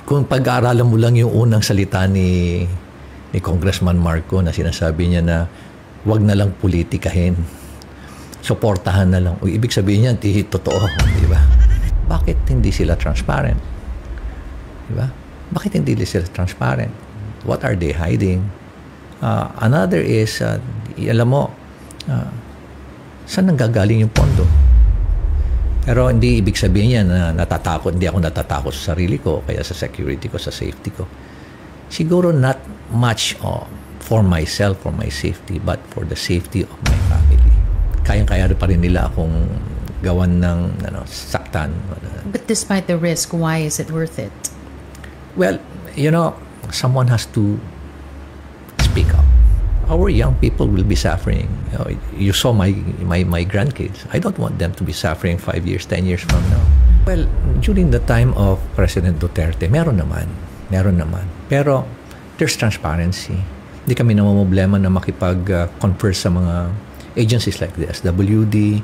kung pag-aaralan mo lang yung unang salita ni Congressman Marco na sinasabi niya na wag na lang politikahin. Suportahan na lang. O, ibig sabihin niya, totoo. Di ba? Bakit hindi sila transparent? Di ba? Bakit hindi sila transparent? What are they hiding? Another is, alam mo, saan nanggagaling yung pondo? Pero hindi ibig sabihin niya na hindi ako natatakot sa sarili ko, kaya sa security ko, sa safety ko. Siguro not much for myself, for my safety, but for the safety of my family. Kayang-kaya pa rin nila akong gawan ng saktan. But despite the risk, why is it worth it? Well, someone has to speak up. Our young people will be suffering. You saw my grandkids. I don't want them to be suffering 5 years, 10 years from now. Well, during the time of President Duterte, meron naman. Pero there's transparency. Hindi kami namamblema na makipag-converse sa mga agencies like the SWD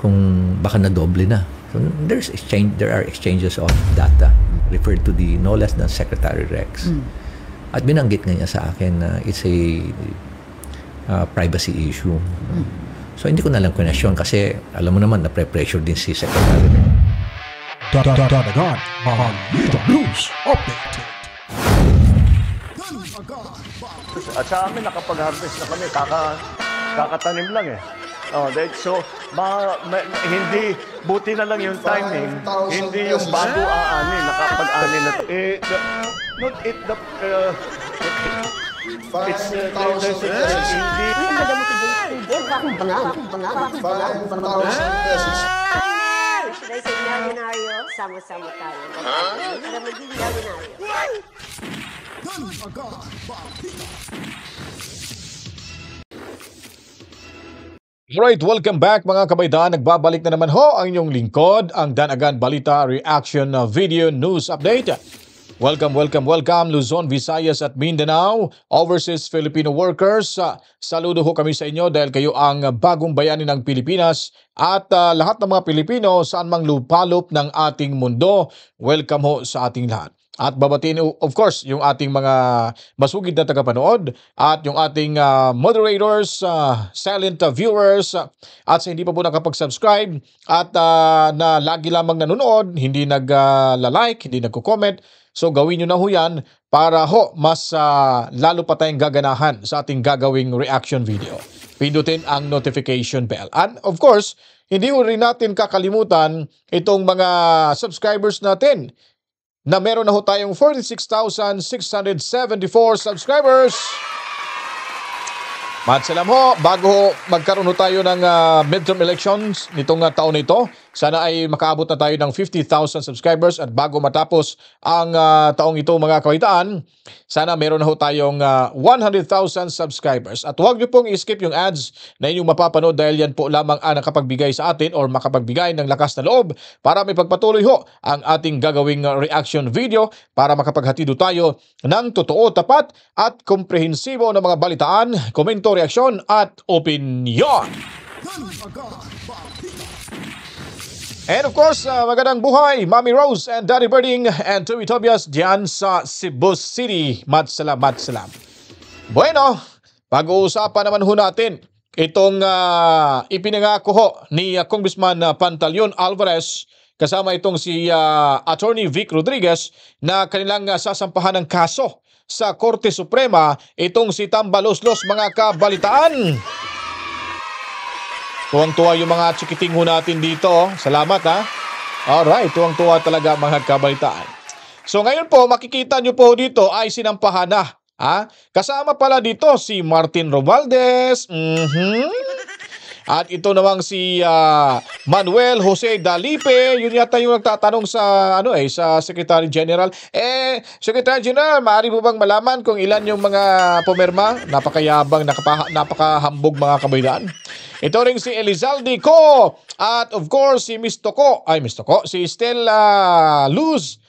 kung baka na doble na. So there are exchanges of data referred to the no less than Secretary Rex. At binanggit nga niya sa akin na it's a privacy issue. So hindi ko na lang question kasi alam mo naman na pressure din si Secretary. Dadagan, Balita News Update. At sa amin, nakapag-harvest na kami, kakatanim lang eh. So, hindi, buti na lang yung timing, hindi yung bago aanin, nakapag-anin na. Should I say milyonaryo? Sama-sama tayo. Para maging milyonaryo. Alright, welcome back mga kabaydaan. Nagbabalik na naman ho ang inyong lingkod, ang Danagan Balita Reaction Video News Update. Welcome Luzon, Visayas at Mindanao, overseas Filipino workers. Saludo ho kami sa inyo dahil kayo ang bagong bayani ng Pilipinas at lahat ng mga Pilipino saan mang lupalop ng ating mundo. Welcome ho sa ating lahat. At babatiin of course yung ating mga masugid na tagapanood at yung ating moderators, silent viewers at sa hindi pa po nakapag-subscribe at na lagi lamang nanonood, hindi nag-like, hindi nagko-comment. So gawin nyo na ho yan para ho mas lalo pa tayong gaganahan sa ating gagawing reaction video. Pindutin ang notification bell. And of course, hindi ho rin natin kakalimutan itong mga subscribers natin na meron na ho tayong 46,674 subscribers. Matsalam ho, bago ho magkaroon ho tayo ng midterm elections nitong taon na ito, sana ay makaabot na tayo ng 50,000 subscribers at bago matapos ang taong ito mga kawitaan, sana meron na ho tayong 100,000 subscribers. At huwag niyo pong i-skip yung ads na inyong mapapanood dahil yan po lamang ang nakapagbigay sa atin or makapagbigay ng lakas na loob para may pagpatuloy ho ang ating gagawing reaction video para makapaghatid tayo ng totoo, tapat at komprehensibo na mga balitaan, komento, reaksyon at opinyon. And of course, magandang buhay, Mami Rose and Daddy Birding and Tui Tobias diyan sa Cebu City. Matsalam. Bueno, pag-uusapan naman ho natin itong ipinangako ho ni Congressman Pantaleon Alvarez kasama itong si Attorney Vic Rodriguez na kanilang sasampahan ng kaso sa Korte Suprema, itong si Tambaloslos mga kabalitaan. Tuwang-tuwa yung mga chikiting ho natin dito. Salamat ha. Alright, tuwang-tuwa talaga mga kabalitaan. So ngayon po, makikita nyo po dito ay sinampahan na. Kasama pala dito si Martin Romualdez. At ito namang si Manuel Jose Dalipe, yun yata yung nagtatanong sa sa Secretary General. Secretary General, maaari mo bang malaman kung ilan yung mga pumirma? Napakayabang, napakahambog mga kabaydaan. Ito ring si Elizalde Co. At of course si si Stella Luz,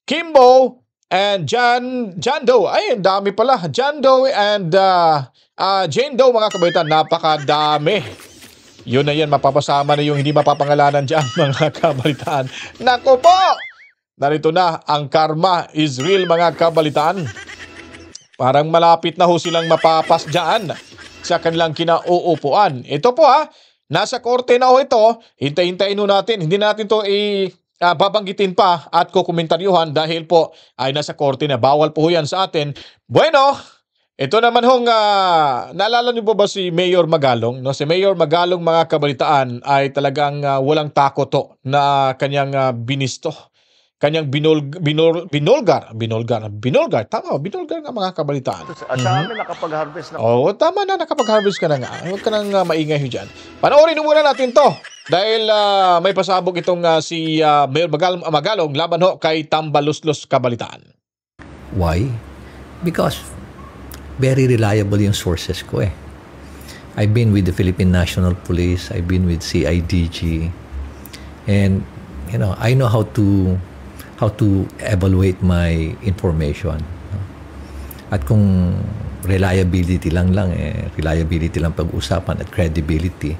Kimbo, and John Doe. Ay, ang dami pala. John Doe and Jane Doe mga kabaydaan. Napakadami. Yun na yan, mapapasama na yung hindi mapapangalanan dyan mga kabalitaan. Naku po! narito na ang karma is real mga kabalitaan. Parang malapit na ho silang mapapas dyan sa kanilang kinauupuan. Ito po nasa korte na ho ito. Hintay-hintayin ho natin. Hindi natin to babanggitin pa at kukomentaryuhan dahil po ay nasa korte na. Bawal po yan sa atin. Bueno, ito naman hong naalala niyo po ba si Mayor Magalong? No? Si Mayor Magalong mga kabalitaan ay talagang walang takot to na kanyang binisto. Kanyang binulgar nga mga kabalitaan. At sa amin, nakapag-harvest na. Oo, tama na, nakapag-harvest ka na nga. Huwag ka nang maingay dyan. Panoorin muna natin to. Dahil may pasabog itong si Mayor Magalong laban ho kay Tambaluslos Kabalitaan. Why? Because very reliable yung sources ko eh. I've been with the Philippine National Police, I've been with CIDG, and I know how to evaluate my information. At kung reliability lang pag-usapan at credibility,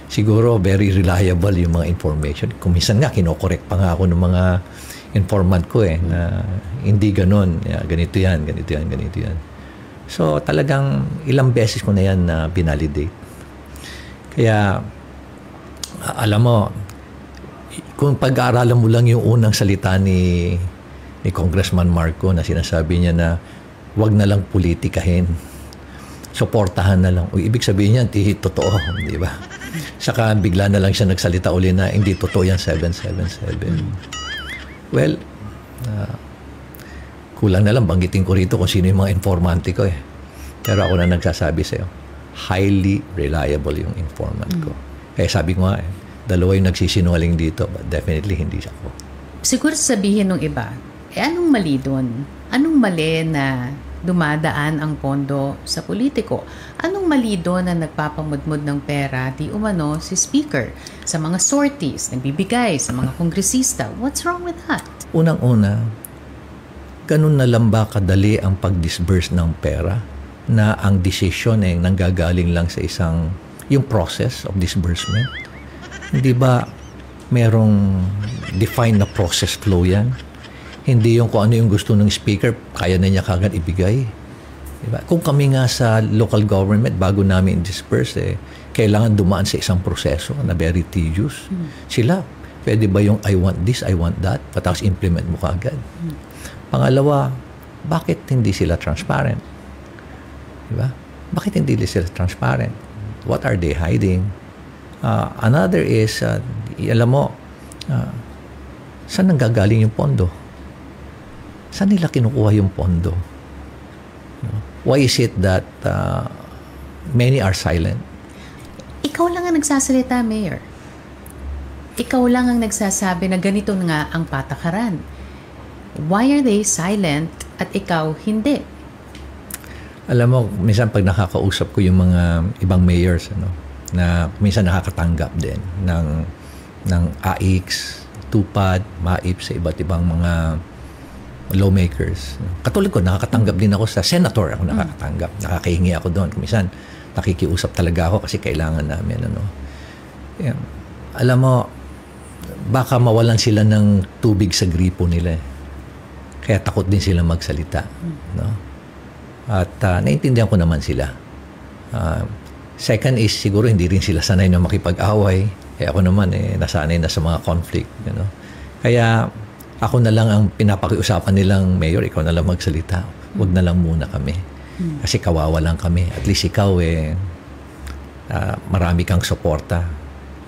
siguro very reliable yung mga information. Kung minsan nga, kinokorek pa nga ako ng mga informant ko na hindi ganon. Ganito yan. So talagang ilang beses ko na yan na binalidate. Kaya, alam mo, kung pag-aaralan mo lang yung unang salita ni Congressman Marco na sinasabi niya na wag na lang politikahin, suportahan na lang. Ibig sabihin niyan, totoo, di ba? Saka bigla na lang siya nagsalita uli na hindi totoo yan 777. Well, kulang na lang banggitin ko rito kung sino yung mga informante ko eh. Pero ako na nagsasabi sa'yo, highly reliable yung informant ko. Kaya sabi ko nga dalawa yung nagsisinungaling dito, but definitely hindi ako. Siguro sabihin ng iba, anong mali doon? Anong mali na dumadaan ang pondo sa politiko? Anong mali doon na nagpapamudmud ng pera di umano si Speaker sa mga sorties, nagbibigay sa mga kongresista? What's wrong with that? Unang-una, ganun na lang ba kadali ang pag-disburse ng pera na ang decision nanggagaling lang sa yung process of disbursement? Hindi ba merong defined na process flow yan? Hindi yung kung ano yung gusto ng speaker, kaya na niya kagad ibigay. Diba? Kung kami nga sa local government, bago namin disperse, kailangan dumaan sa isang proseso na very tedious. Sila, pwede ba yung I want this, I want that, patapos implement mo kagad? Pangalawa, bakit hindi sila transparent? Diba? Bakit hindi sila transparent? What are they hiding? Another is, alam mo, saan nanggagaling yung pondo? Saan nila kinukuha yung pondo? Why is it that many are silent? Ikaw lang ang nagsasalita, Mayor. Ikaw lang ang nagsasabi na ganito nga ang patakaran. Why are they silent at ikaw hindi? Alam mo, minsan pag nakakausap ko yung mga ibang mayors, na minsan nakakatanggap din ng AIX, TUPAD, MAIP sa iba't ibang mga lawmakers. Katulad ko, nakakatanggap din ako sa senator. Ako nakakatanggap. Nakakahingi ako doon. Minsan, nakikiusap talaga ako kasi kailangan namin. Yeah. Alam mo, baka mawalan sila ng tubig sa gripo nila. Kaya takot din sila magsalita. At naiintindihan ko naman sila. Second is, siguro hindi rin sila sanay na makipag-away. Kaya ako naman, nasanay na sa mga conflict. Kaya, ako na lang ang pinapakiusapan nilang, Mayor, ikaw na lang magsalita. Huwag na lang muna kami. Kasi kawawa lang kami. At least ikaw, marami kang suporta.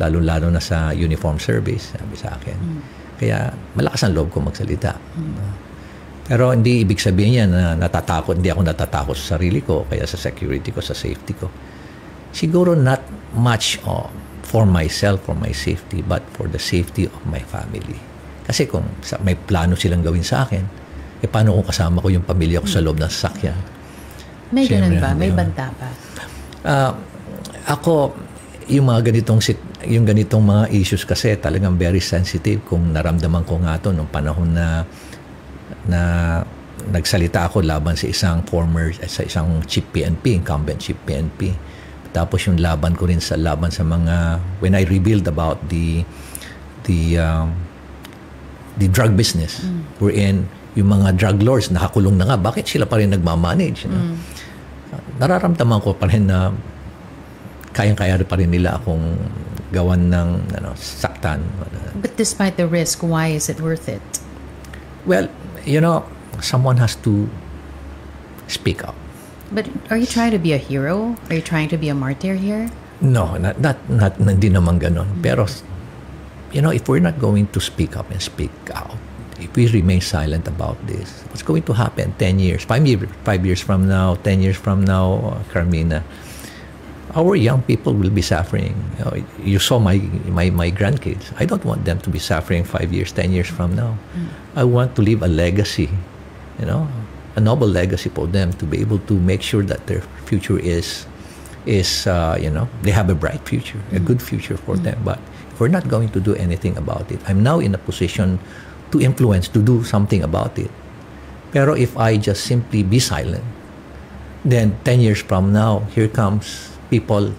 Lalo-lalo na sa uniform service, sabi sa akin. Kaya, malakas ang loob ko magsalita. Pero hindi ibig sabihin yan na natatakot. Hindi ako natatakot sa sarili ko, kaya sa security ko, sa safety ko. Siguro not much for myself, for my safety, but for the safety of my family. Kasi kung may plano silang gawin sa akin, paano kung kasama ko yung pamilya ko sa loob ng sasakyan? May ganun ba? May banta ba? Ako, yung ganitong mga issues kasi talagang very sensitive. Kung naramdaman ko nga ito nung panahon na nagsalita ako laban sa isang chief PNP, incumbent chief PNP. Tapos yung laban ko rin sa mga when I revealed about the the drug business. Wherein yung mga drug lords nakakulong na nga, bakit sila pa rin nagmamanage? Nararamdaman ko pa rin na kayang-kaya pa rin nila akong gawan ng saktan. But despite the risk, why is it worth it? Well, someone has to speak up. But are you trying to be a hero? Are you trying to be a martyr here? No, not hindi naman ganon. Pero, if we're not going to speak up and speak out, if we remain silent about this, what's going to happen 10 years, 5 years from now, 10 years from now, Carmina? Our young people will be suffering. You saw my grandkids. I don't want them to be suffering 5 years, 10 years from now. I want to leave a legacy, a noble legacy for them to be able to make sure that their future is they have a bright future, a good future for them. But if we're not going to do anything about it, I'm now in a position to influence, to do something about it. Pero if I just simply be silent, then 10 years from now, here comes people,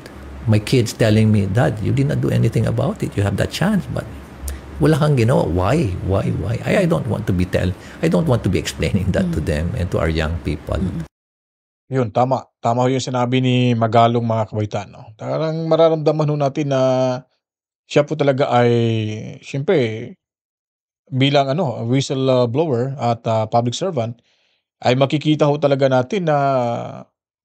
my kids telling me, Dad, you did not do anything about it. You have that chance, but wala kang ginawa. Why? I don't want to be explaining that to them and to our young people. Yun, tama. Tama ho yung sinabi ni Magalong, mga kabaitan. No? Tarang mararamdaman ho natin na siya po talaga ay, siyempre, bilang whistleblower at public servant, ay makikita ho talaga natin na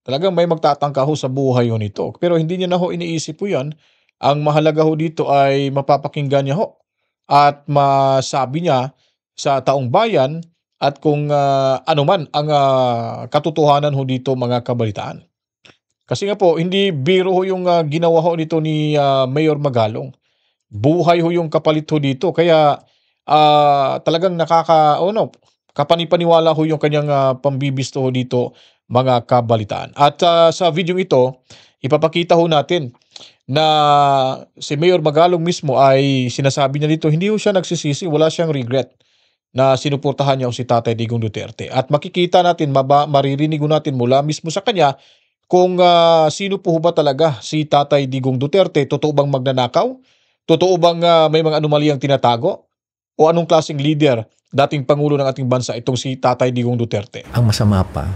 talagang may magtatangka ho sa buhay ho nito. Pero hindi niya na ho iniisip po yan. Ang mahalaga ho dito ay mapapakinggan niya ho at masabi niya sa taong bayan at kung ano man ang katotohanan ho dito, mga kabalitaan. Kasi nga po, hindi biro ho yung ginawa ho nito ni Mayor Magalong. Buhay ho yung kapalit ho dito. Kaya talagang kapanipaniwala ho yung kanyang pambibisto ho dito, mga kabalitaan. At sa video ito, ipapakita ho natin na si Mayor Magalong mismo ay sinasabi niya dito, hindi ho siya nagsisisi, wala siyang regret na sinuportahan niya si Tatay Digong Duterte. At makikita natin, maririnig natin mula mismo sa kanya kung sino po ba talaga si Tatay Digong Duterte. Totoo bang magnanakaw? Totoo bang may mga anomaliyang tinatago? O anong klaseng leader, dating Pangulo ng ating bansa, itong si Tatay Digong Duterte? Ang masama pa,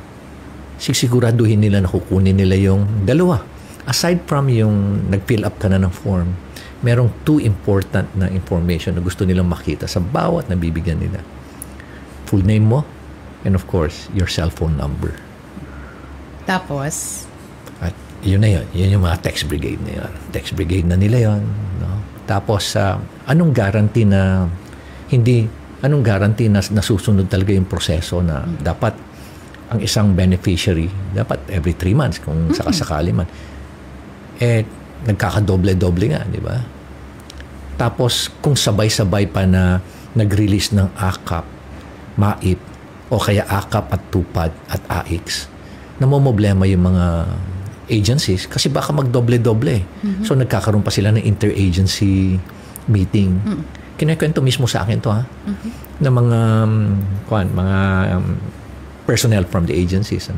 sisiguraduhin nila na kukunin nila yung dalawa. Aside from yung nag-fill up ka na ng form, merong 2 important na information na gusto nilang makita sa bawat nabibigyan nila. Full name mo, and of course, your cell phone number. Tapos? At yun na yun. Yun yung mga text brigade na yun. Text brigade na nila yun. No? Tapos, anong guarantee na nasusunod talaga yung proseso na dapat ang isang beneficiary, dapat every 3 months kung sakasakali man, nagkakadoble-doble nga, di ba? Tapos, kung sabay-sabay pa na nag-release ng AKAP, MAIP, o kaya AKAP at TUPAD at AIX, namomblema yung mga agencies kasi baka magdoble-doble. So, nagkakaroon pa sila ng interagency meeting. Kinakwento mismo sa akin to, na mga personnel from the agencies,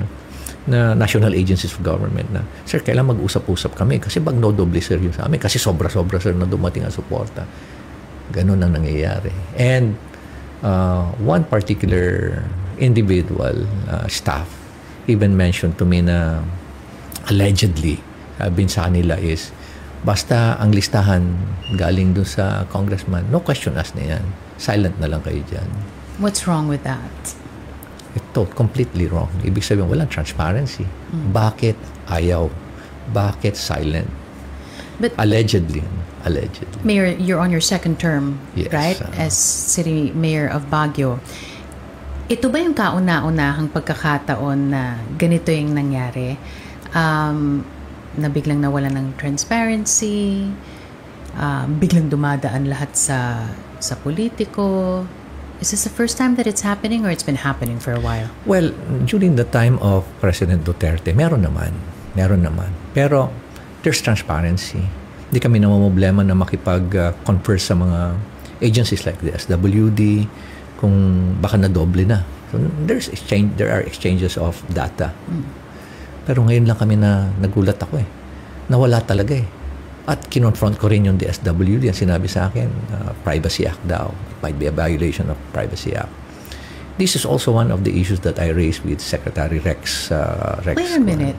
na national agencies of government na, sir, kailan mag-usap-usap kami kasi magno-doble sir yun sa amin kasi sobra-sobra sir na dumating ang suporta. Ganun ang nangyayari. And one particular individual staff even mentioned to me na allegedly, sabihin sa kanila is, basta ang listahan galing dun sa congressman, no question asked na yan. Silent na lang kayo dyan. What's wrong with that? Ito, completely wrong. Ibig sabihin, walang transparency. Bakit ayaw? Bakit silent? But Allegedly. Mayor, you're on your second term, Yes, right? As City Mayor of Baguio. Ito ba yung kauna-unahang pagkakataon na ganito yung nangyari? Na biglang nawala ng transparency, biglang dumadaan lahat sa politiko. Is this the first time that it's happening or it's been happening for a while? Well, during the time of President Duterte, meron naman. Pero there's transparency. Hindi kami namamblema na makipag-confer sa mga agencies like the SWD kung baka na-doble na. So there are exchanges of data. Pero ngayon lang kami na nagulat ako nawala talaga At kinonfront ko rin yung DSWD. Yan sinabi sa akin, Privacy Act daw. Might be a violation of Privacy Act. This is also one of the issues that I raised with Secretary Rex. Wait a minute.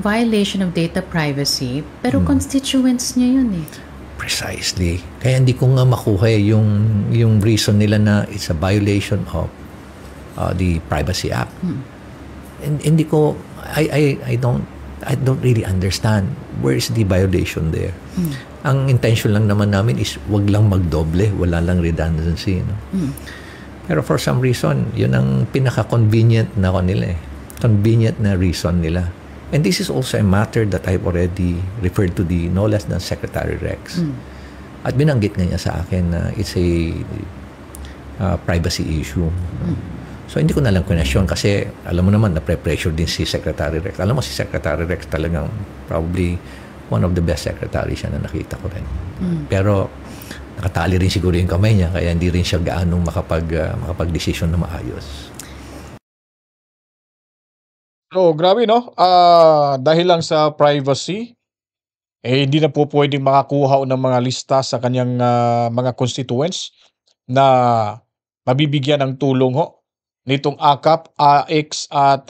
Violation of data privacy, pero constituents niya yun eh. Precisely. Kaya hindi ko nga makuha yung reason nila na it's a violation of the Privacy Act. And hindi ko, I don't really understand where is the violation there. Ang intention lang naman namin is wag lang magdoble, wala lang redundancy. No? Pero for some reason, yun ang pinaka-convenient na nila eh. Convenient na reason nila. And this is also a matter that I've already referred to the no less than Secretary Rex. At binanggit nga niya sa akin na it's a privacy issue. So, hindi ko na lang question kasi alam mo naman na pre-pressure din si Secretary Rex. Alam mo si Secretary Rex talagang probably one of the best secretaries siya na nakita ko rin. Pero nakatali rin siguro yung kamay niya kaya hindi rin siya gaanong makapag-desisyon na maayos. So, grabe no? Dahil lang sa privacy, hindi na po pwedeng makakuha ng mga lista sa kanyang mga constituents na mabibigyan ng tulong nitong AKAP, AX at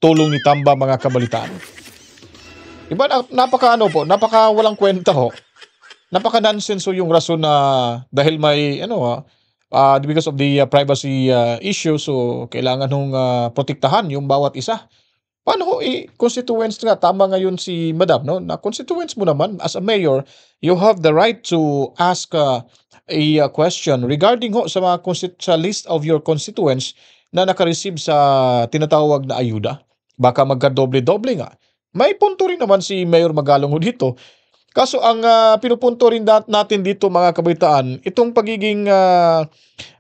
tulong ni Tamba mga kabalitaan. Diba, napaka walang kwenta napaka nonsense yung rason na dahil may because of the privacy issue, so kailangan protektahan yung bawat isa. Paano constituents nga, tama ngayon si Madam, no? Na constituents mo naman, as a mayor, you have the right to ask a question regarding sa mga sa list of your constituents na naka-receive sa tinatawag na ayuda. Baka magka-doble-doble nga. May punto rin naman si Mayor Magalong dito. Kaso ang pinupunto rin natin dito mga kabaitaan, itong pagiging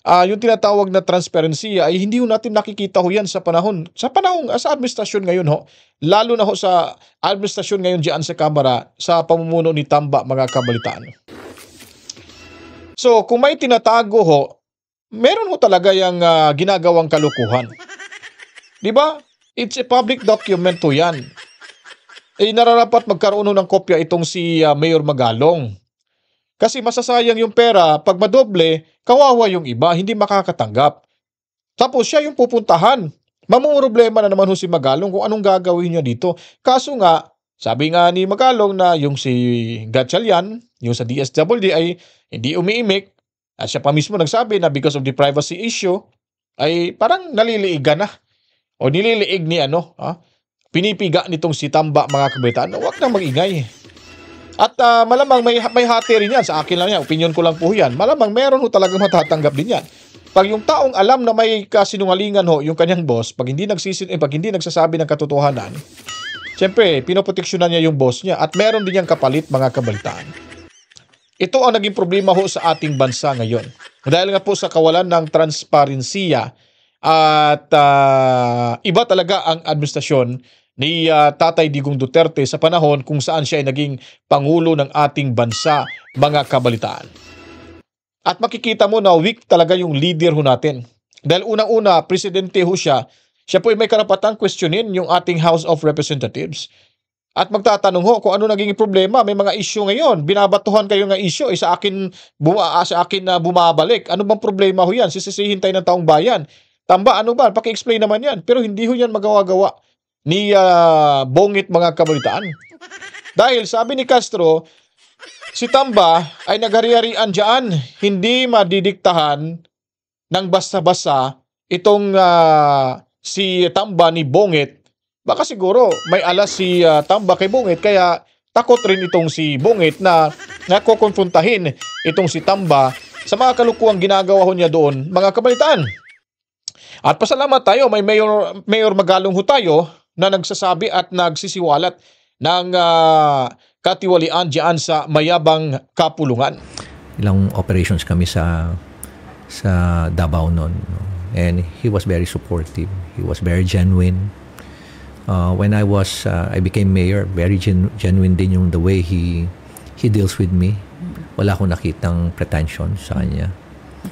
yung tinatawag na transparency ay hindi natin nakikita yan sa administrasyon ngayon lalo na sa administrasyon ngayon diyan sa Kamara sa pamumuno ni Tamba mga kabaitaan. So kung may tinatago meron talaga yung ginagawang kalukuhan. 'Di ba? It's a public document yan. Nararapat magkaroon ng kopya itong si Mayor Magalong. Kasi masasayang yung pera, pag madoble, kawawa yung iba, hindi makakatanggap. Tapos siya yung pupuntahan. Mamumroblema na naman si Magalong kung anong gagawin niya dito. Kaso nga, sabi nga ni Magalong na yung si Gatchalian, yung sa DSWD ay hindi umiimik. At siya pa mismo nagsabi na because of the privacy issue, ay parang naliliigan na. O nililiig ni pinipiga nitong si Tamba mga kabaitaan, huwag nang mag-ingay. At malamang may hati rin yan. Sa akin lang yan, opinion ko lang po yan. Malamang meron talagang matatanggap din yan. Pag yung taong alam na may kasinungalingan yung kanyang boss, pag hindi nagsasabi ng katotohanan, siyempre, pinoproteksyonan niya yung boss niya at meron din niyang kapalit mga kabaitaan. Ito ang naging problema sa ating bansa ngayon. Dahil nga po sa kawalan ng transparensiya at iba talaga ang administrasyon ni Tatay Digong Duterte sa panahon kung saan siya ay naging pangulo ng ating bansa mga kabalitaan. At makikita mo na weak talaga yung leader natin. Dahil unang-una, presidente siya po ay may karapatang questionin yung ating House of Representatives. At magtatanong kung ano naging problema. May mga issue ngayon. Binabatuhan kayo ng issue. Sa akin na bumabalik. Ano bang problema yan? Sisisihin tayo ng taong bayan. Tamba, ano ba? Paki-explain naman yan. Pero hindi yan magawa-gawa ni Bongit mga kabalitaan. Dahil sabi ni Castro, si Tamba ay naghari-harian dyan. Hindi madidiktahan ng basta-basta itong si Tamba ni Bongit. Baka siguro may alas si Tamba kay Bongit kaya takot rin itong si Bongit na nakokonfrontahin itong si Tamba sa mga kalukuang ginagawa niya doon mga kabalitaan. At pasalamat tayo, may Mayor Magalong tayo na nagsasabi at nagsisiwalat ng katiwalian diyan sa mayabang kapulungan. Ilang operations kami sa Davao noon. And he was very supportive. He was very genuine. When I became mayor, very genuine din yung the way he deals with me. Wala akong nakitang pretension sa kanya.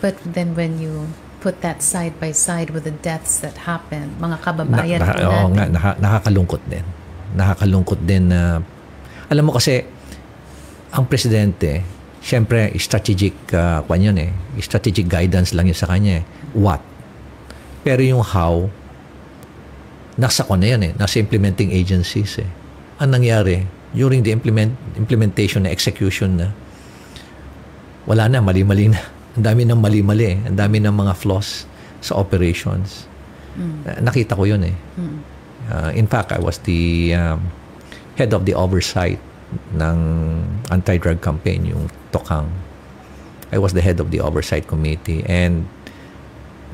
But then when you put that side by side with the deaths that happened, mga kababayan nakakalungkot din. Nakakalungkot din na alam mo kasi ang presidente, syempre, strategic, yun strategic guidance lang yun sa kanya What? Pero yung how, nasa na yan nasa implementing agencies Ang nangyari, during the implementation na execution na, wala na, mali-mali na. Ang dami ng mali-mali. Ang dami ng mga flaws sa operations. Nakita ko yun in fact, I was the head of the oversight ng anti-drug campaign, yung Tokang. I was the head of the oversight committee. And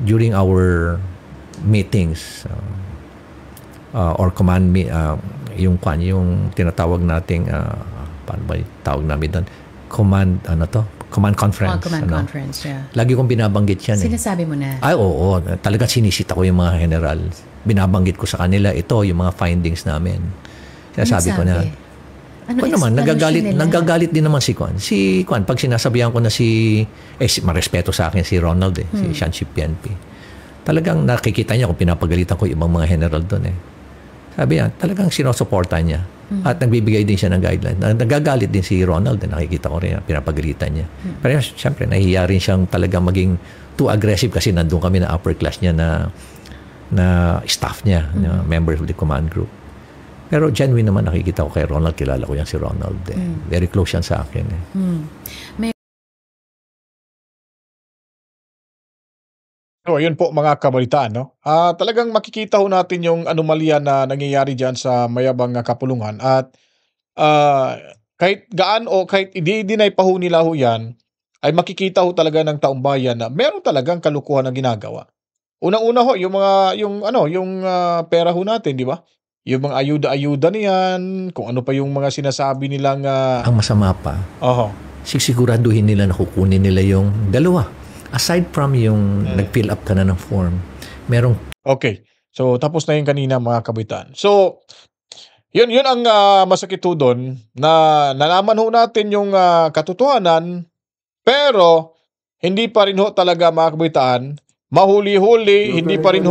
during our meetings, or command yung tinatawag nating paano ba tawag namin doon? Command conference. Command conference, yeah. Lagi kong binabanggit yan Sinasabi mo na? Ay, oo. Talagang sinisita ko yung mga general. Binabanggit ko sa kanila, ito, yung mga findings namin. Sinasabi ko na. Ano naman, nagagalit din naman si Kwan. Si Kwan, pag sinasabihan ko na marespeto sa akin si Ronald si Shanship PNP. Talagang nakikita niya kung pinapagalitan ko yung ibang mga general doon Sabi niya, talagang sinusuporta niya. At nagbibigay din siya ng guidelines. Nagagalit din si Ronald. Nakikita ko rin, pinapagalitan niya. Pero siyempre, nahihiya rin siyang talagang maging too aggressive kasi nandun kami na upper class niya na staff niya, members of the command group. Pero genuine naman nakikita ko kay Ronald. Kilala ko yan si Ronald. Very close yan sa akin. So, ayun po mga kabalitaan, no? Talagang makikita ho natin yung anomalya na nangyayari dyan sa mayabang kapulungan at kahit gaan o kahit i-deny pa ho nila ho yan, ay makikita ho talaga ng taong bayan na meron talagang kalukuhan na ginagawa. Unang-una ho, yung pera ho natin, di ba? Yung mga ayuda-ayuda niyan, kung ano pa yung mga sinasabi nilang... Ang masama pa, sisiguraduhin nila na kukunin nila yung dalawa. Aside from yung nag-fill up ka na ng form, merong... Okay. So, tapos na yung kanina mga kabitan. So, yun ang masakit ho doon na nalaman ho natin yung katotohanan, pero hindi pa rin ho talaga mga kabitan, mahuli-huli, hindi pa rin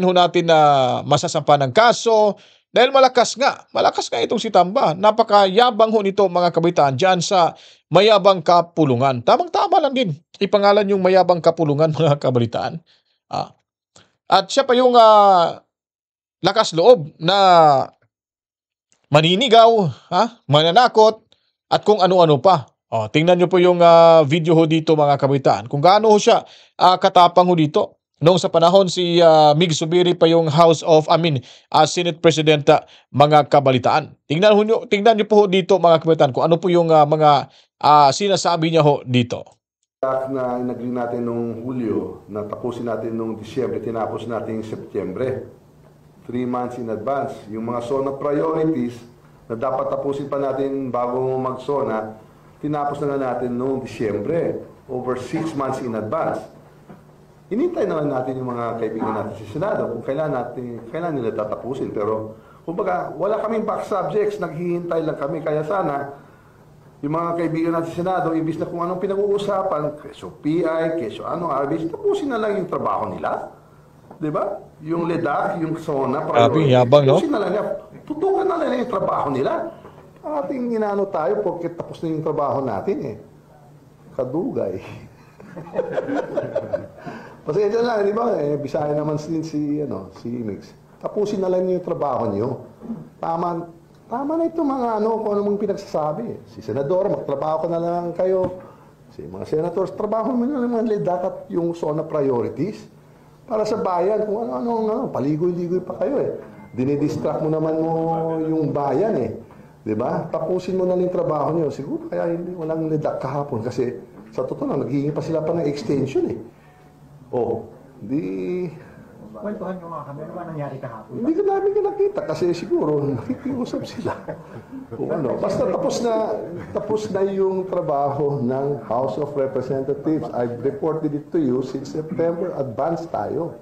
ho natin na masasampa ng kaso dahil malakas nga itong si Tamba. Napakayabang ho nito mga kabitan diyan sa mayabang kapulungan. Tamang-tama lang din ipangalan yung mayabang kapulungan mga kabalitaan. At siya pa yung lakas loob na maninigaw, mananakot, at kung ano-ano pa. Tingnan nyo po yung video ho dito mga kabalitaan. Kung gaano ho siya katapang ho dito. Noong sa panahon si Mig Zubiri pa yung Senate President mga kabalitaan. Tingnan nyo po ho dito mga kabalitaan kung ano po yung mga sinasabi niya ho dito. Na inagri natin nung Hulyo, na tapusin natin nung Disyembre, tinapos natin yung Setyembre. 3 months in advance. Yung mga SONA priorities na dapat tapusin pa natin bago mag-SONA, tinapos na natin nung Disyembre. Over 6 months in advance. Hinintay naman natin yung mga kaibigan natin sa Senado kung kailan nila tatapusin. Pero, kumbaga, wala kaming back subjects, naghihintay lang kami. Kaya sana, yung mga kaibigan natin sa Senado, imbis na kung anong pinag-uusapan, keso PI, keso RBC, tapusin na lang yung trabaho nila. Diba? Yung LEDAC, yung SONA, tapusin na lang nila. Tutukan na lang yung trabaho nila. Ating inaano tayo porque tapos na yung trabaho natin Kadugay. Pasensya na, di ba? Bisaya naman si Mix. Tapusin na lang yung trabaho niyo. Tama na ito mga kung ano mong pinagsasabi. Si Senador, magtrabaho ka na lang kayo. Si mga senators, trabaho naman yung mga LEDAC at yung SONA priorities. Para sa bayan, kung ano, paligoy-ligoy pa kayo Dinidistract mo naman yung bayan Diba? Tapusin mo na lang yung trabaho niyo. Siguro kaya walang LEDAC kahapon kasi sa totoo lang, nagiging pa sila pa ng extension Kwentuhan nyo nga kami, ano ba nangyari kahapon? Hindi ka namin nakita kasi siguro nakikiusap sila. Basta tapos na yung trabaho ng House of Representatives. I've reported it to you since September. Advance tayo.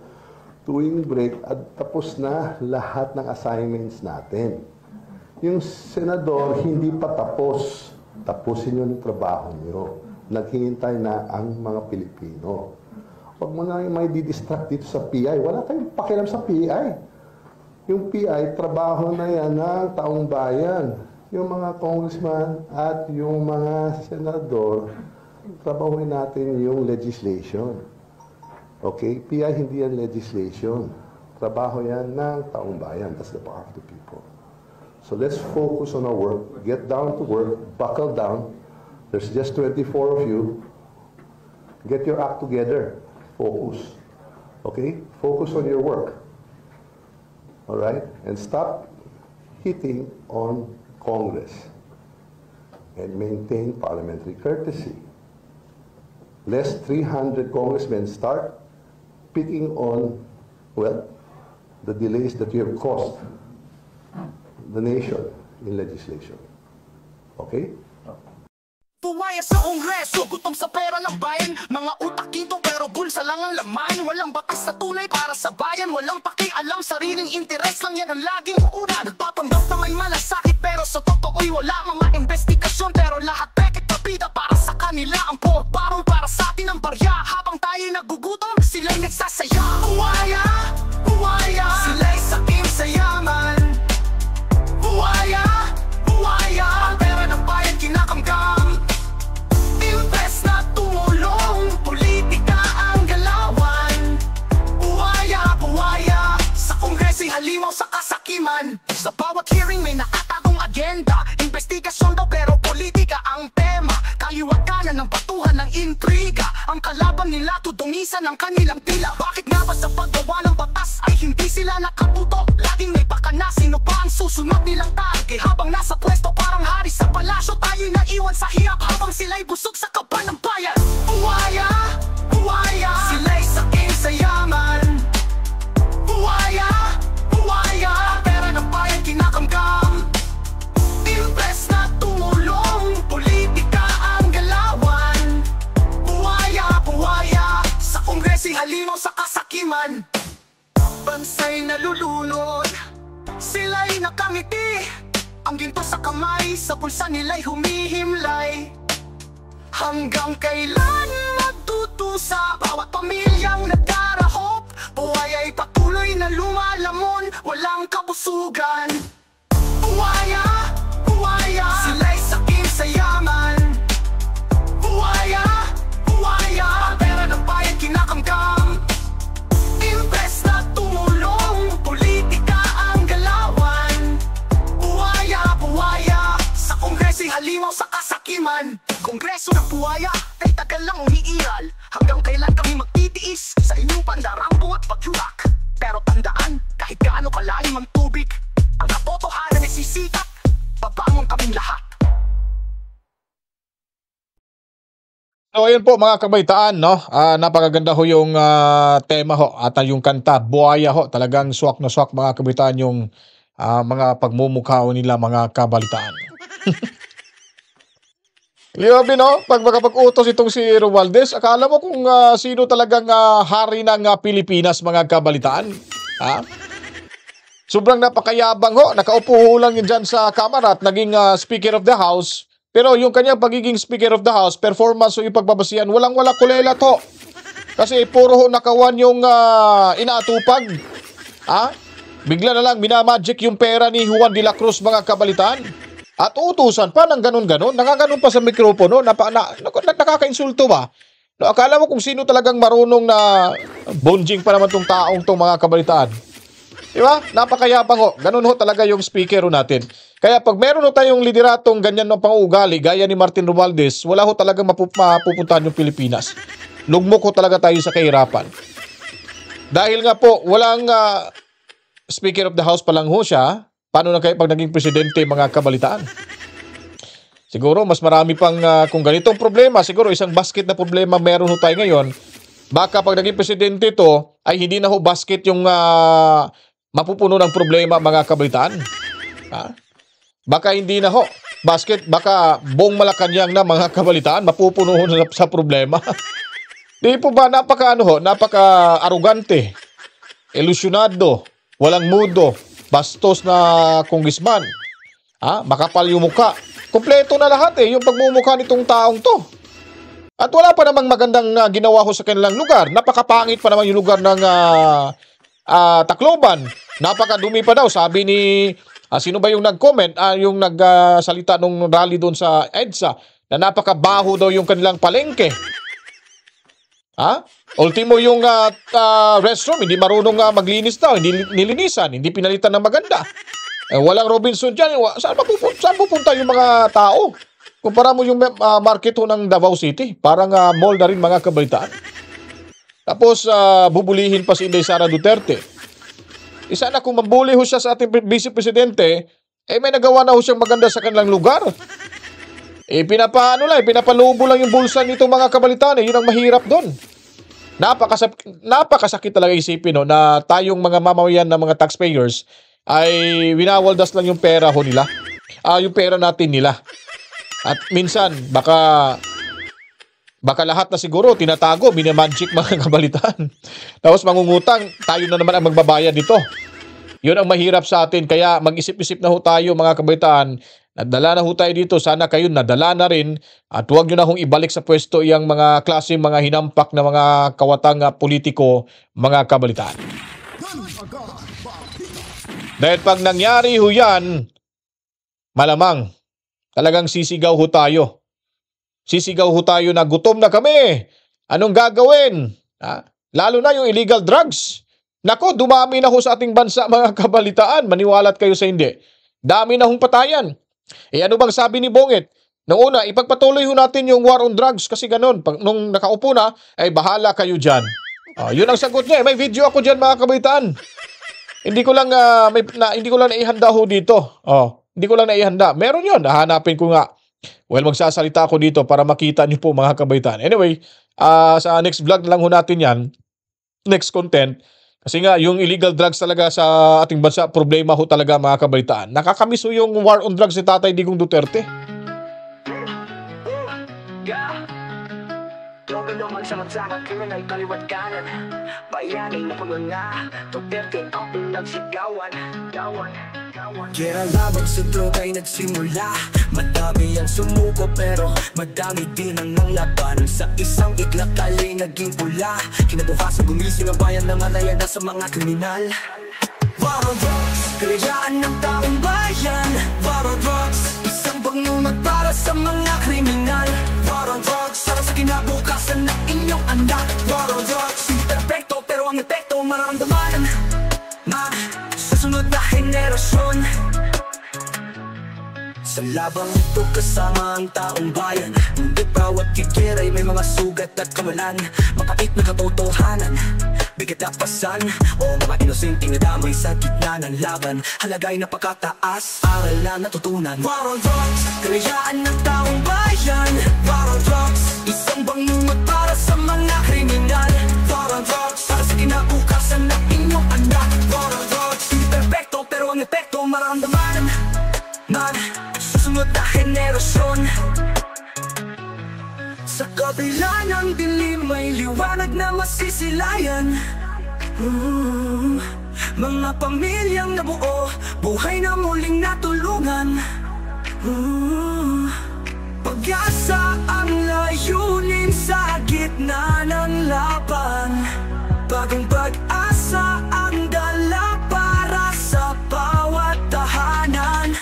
Tuwing break at tapos na lahat ng assignments natin. Yung senador hindi pa tapos. Tapusin nyo yung trabaho nyo. Naghihintay na ang mga Pilipino. Huwag mo na may didistract dito sa PI. Wala tayong pakialam sa PI. Yung PI, trabaho na yan ng taong bayan. yung mga congressman at yung mga senador, trabahuin natin yung legislation. Okay? PI hindi yan legislation. Trabaho yan ng taong bayan. That's the power of the people. So let's focus on our work. Get down to work. Buckle down. There's just 24 of you. Get your act together. Focus. Okay? Focus on your work. All right? And stop hitting on Congress. And maintain parliamentary courtesy. Lest 300 congressmen start picking on, well, the delays that you have caused the nation in legislation. Okay? Buwaya sa Kongreso, gutom sa pera ng bayan. Mga utak dito pero bulsa lang ang laman. Walang batas na tunay para sa bayan. Walang pakialam, sariling interes lang yan ang laging una. Nagpapanggap na may malasakit pero sa totoo'y wala. Mga investigasyon pero lahat pekit pabida. Para sa kanila ang porbarong, para sa atin ang barya. Habang tayo'y nagugutom, sila'y nagsasaya. Buwaya, buwaya, sila'y sakim sa yaman. Buwaya, buwaya, ang pera ng bayan kinakamgam. Impres na tumulong, politika ang galawan. Buwaya, buwaya, sa Kongreso'y halimaw sa kasakiman. Sa bawat hearing may nakatagong agenda. Investigasyon daw pero politika ang tema. Kaliwakanan ng batuhan ng intriga. Ang kalaban nila tudungisan ng kanilang tila. Bakit nga ba sa paggawa ng batas ay hindi sila nakatuto? Laging may pakana, sino ba ang susunod nilang target? Habang nasa pwesto parang hari sa palasyo, tayo'y naiwan sa hirap habang sila'y busog sa kaban ng bayan. Buwaya, buwaya, sila'y sakim sa yaman. Buwaya, buwaya, ang pera ng bayan kinakamgam. Impres na tumulong, politika ang galawan. Buwaya, buwaya, sa Kongreso'y halimaw sa kasakiman. Bansa'y nalulunod, sila'y nakangiti. Ang ginto sa kamay, sa bulsa nila'y humihimlay. Hanggang kailan magtutusa bawat pamilyang nagdarahop? Buhay ay patuloy na lumalamon, walang kabusugan. Buwaya, buwaya, sila'y sakim sa yaman. Buwaya, buwaya, ang pera ng bayan kinakamgam. Impres na tumulong, politika ang galawan. Buwaya, buwaya, sa Kongreso'y halimaw sa kasakiman. Kongreso ng buwaya, ay tagal lang umiiral. Hanggang kailan kami magtitiis sa inyong pandarampo at pagyurak? Pero tandaan, kahit gaano kalalim ang tubig, ang katotohanan ay sisikat, babangon kaming lahat. So ayun po mga kabaitaan, no? Napakaganda ho yung tema ho at yung kanta, Buwaya ho. Talagang swak na swak mga kabaitaan yung mga pagmumukha ho nila mga kabalitaan. Liwabi, no? Pag makapag-utos itong si Romualdez, akala mo kung sino talagang hari ng Pilipinas mga kabalitaan. Ha? Sobrang napakayabang ho. Nakaupo ho lang yun dyan sa Kamara at naging Speaker of the House. Pero yung kanyang pagiging Speaker of the House, performance o yung pagbabasihan, walang-wala kulela to. Kasi puro ho nakawan yung inaatupag. Ha? Bigla na lang minamagic yung pera ni Juan de la Cruz mga kabalitaan. At utusan pa ng ganun-ganun. Nakaganon pa sa mikropono. Nakaka-insulto ba? No, akala mo kung sino talagang marunong na bonjing pa naman tong taong tong mga kabalitaan. Diba? Napakayabang ho. Ganun ho talaga yung speaker natin. Kaya pag meron ho tayong lideratong ganyan ng pangugali, gaya ni Martin Romualdez, wala ho talagang mapupuntahan yung Pilipinas. Lugmok ho talaga tayo sa kahirapan. Dahil nga po, walang Speaker of the House pa lang ho siya, paano na kayo pag naging presidente mga kabalitaan? Siguro mas marami pang kung ganitong problema, siguro isang basket na problema meron ho tayo ngayon. Baka pag naging presidente ito, ay hindi na ho basket yung mapupuno ng problema mga kabalitaan. Ha? Baka hindi na ho basket, baka buong Malacanang na mga kabalitaan, mapupuno ho sa problema. Di po ba napaka-arugante, ilusyonado, walang mudo, bastos na congressman. Makapal yung muka. Kompleto na lahat yung pagmumukha nitong taong to. At wala pa namang magandang ginawa ko sa kanilang lugar. Napakapangit pa naman yung lugar ng Tacloban. Napakadumi pa daw, sabi ni Sino ba yung nag-comment? Yung nagsalita nung rally doon sa EDSA na napakabaho daw yung kanilang palengke. Ultimo yung restroom, hindi marunong maglinis daw, hindi nilinisan, hindi pinalitan ng maganda. Walang Robinson dyan. Saan pupunta yung mga tao? Kumpara mo yung market ho ng Davao City, parang mall na rin mga kabalitaan. Tapos bubulihin pa si Inday Sara Duterte. Isa na kung mambuli ho siya sa ating Vice Presidente, may nagawa na ho siyang maganda sa kanilang lugar. Pinapalubo lang yung bulsa nito mga kabalitaan. Yun ang mahirap doon. Napakasakit talaga isipin na tayong mga mamamayan na mga taxpayers ay winawaldas lang yung pera ho nila. Yung pera natin nila. At minsan, baka lahat na siguro tinatago, minamagic mga kabalitaan. Tapos mangungutang, tayo na naman ang magbabayad dito. Yun ang mahirap sa atin. Kaya mag-isip-isip na ho tayo mga kabalitaan. Nadala na ho tayo dito. Sana kayo nadala na rin. At huwag nyo na hong ibalik sa pwesto yung mga klase, mga hinampak na mga kawatang politiko, mga kabalitaan. Dahil pag nangyari ho yan, malamang talagang sisigaw ho tayo. Sisigaw ho tayo na gutom na kami. Anong gagawin? Lalo na yung illegal drugs. Nako, dumami na ho sa ating bansa mga kabalitaan. Maniwalat kayo sa hindi. Dami na hong patayan. Ano bang sabi ni Bongit? Noong una, ipagpatuloy ho natin yung war on drugs kasi ganun. Nung nakaupo na, bahala kayo dyan. Yun ang sagot niya. May video ako dyan mga kabalitaan. Hindi ko lang naihanda ho dito. Hindi ko lang naihanda. Meron yun. Hanapin ko nga. Well, magsasalita ako dito para makita niyo po mga kabaitan. Anyway, sa next vlog lang ho natin yan. Next content. Kasi nga, yung illegal drugs talaga sa ating bansa, problema ho talaga mga kabaitan. Nakakamiss ho yung war on drugs ni Tatay Digong Duterte. Naman sa magsama, kriminal kaliwat kanan. Bayaning na pagmanga, Duterte ang pinagsigawan. Kaya labang sa droga ay nagsimula. Madami ang sumuko pero madami din ang nanglaban. Sa isang iglap talay naging pula. Kinabukasan gumising ang bayan na malayan na sa mga kriminal. War on drugs, kalayaan ng taong bayan. War on drugs, isang bangungot para sa mga kriminal. War on drugs, para sa kinabukasan ng inyong anak. War on drugs, hindi perfecto pero ang epekto mararamdaman sa sunod na henerasyon. Sa labang ito kasama ang taong bayan. Ngunit bawat kikira ay may mga sugat at kamalan. Mapait na katotohanan, bigat at pasan, o mga inosenteng nadamay sa gitna ng laban. Halagay na pagkataas, aral na natutunan. War on drugs, kalayaan ng taong bayan. War on drugs, isang bangungot para sa mga kriminal. War on drugs, para sa kinabukasan ng inyong anak. War on drugs, hindi perfecto pero ang epekto mararamdaman susunod na henerasyon. Sa kabila ng dilim may liwanag na masisilayan. Mga pamilyang nabuo, buhay na muling natulungan. Pag-asa ang layunin sa gitna ng laban. Bagong pag-asa ang dala para sa bawat tahanan.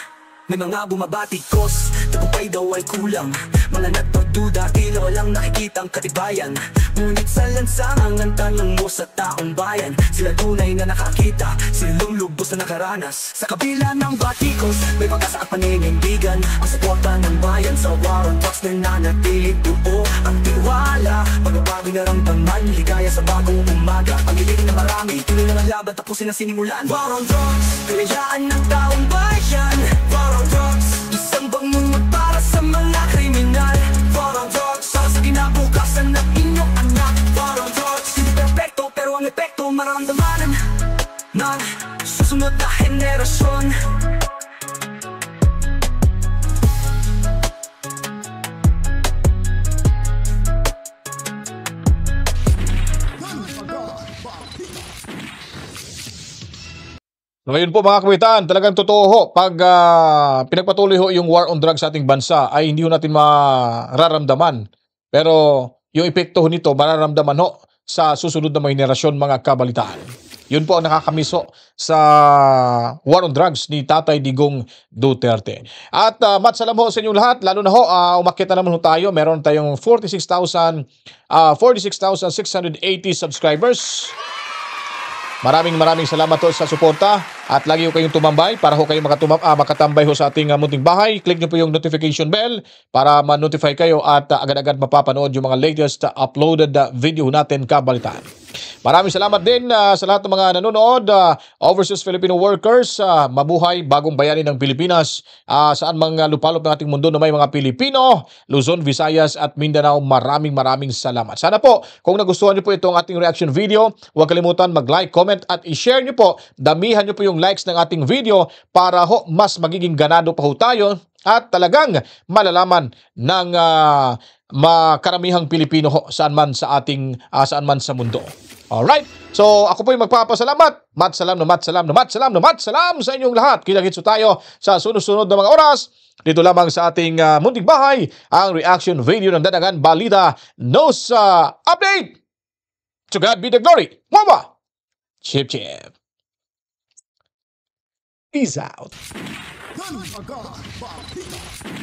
May mga bumabatikos, tagumpay daw ay kulang. Mga nagpagduda, tila walang nakikitang katibayan. Ngunit sa lansangan ang tanong mo sa taong bayan. Sila tunay na nakakita, silang lubos na nakaranas. Sa kabila ng batikos, may pag-asa at paninindigan. Ang suporta ng bayan sa war on drugs na nanatiling buo. Ang tiwala, pagbabago na ramdaman, ligaya sa bagong umaga. Pag-ibig na marami, tuloy na ang laban, tapusin ang sinimulan. War on drugs, kalayaan ng taong bayan. War on drugs, isang bangungot para sa mga kriminal. War on drugs, para sa kinabukasan ng inyong anak. War on drugs, hindi perfecto pero ang epekto mararamdaman ng susunod na henerasyon. Ngayon po mga kawitaan, talagang totoo ho, pag pinagpatuloy ho yung war on drugs sa ating bansa ay hindi ho natin mararamdaman. Pero yung epekto ho nito mararamdaman ho sa susunod na mga henerasyon mga kabalitaan. Yun po ang nakakamiso sa war on drugs ni Tatay Digong Duterte. At matsalam ho sa inyong lahat, lalo na ho, umakyat na naman ho tayo. Meron tayong 46,680 subscribers. Maraming salamat ho sa suporta at lagi ho kayong tumambay para ho kayo makatambay ho sa ating munting bahay. Click nyo po yung notification bell para ma-notify kayo at agad-agad mapapanood yung mga latest uploaded video natin kabalitaan. Maraming salamat din sa lahat ng mga nanonood, overseas Filipino workers, mabuhay bagong bayani ng Pilipinas, saan mga lupalop ng ating mundo na may mga Pilipino, Luzon, Visayas at Mindanao. Maraming salamat. Sana po, kung nagustuhan niyo po itong ating reaction video, huwag kalimutan mag-like, comment at i-share niyo po. Damihan niyo po yung likes ng ating video para ho mas magiging ganado pa ho tayo at talagang malalaman ng makaramihang Pilipino ho saan man sa mundo. Alright, so ako po yung magpapasalamat. Matsalam sa inyong lahat. Kita-kitso tayo sa sunod-sunod na mga oras. Dito lamang sa ating munting bahay, ang reaction video ng Danagan Balita News Update. To God be the glory. Mama! Chip. Peace out. Danagan Balita.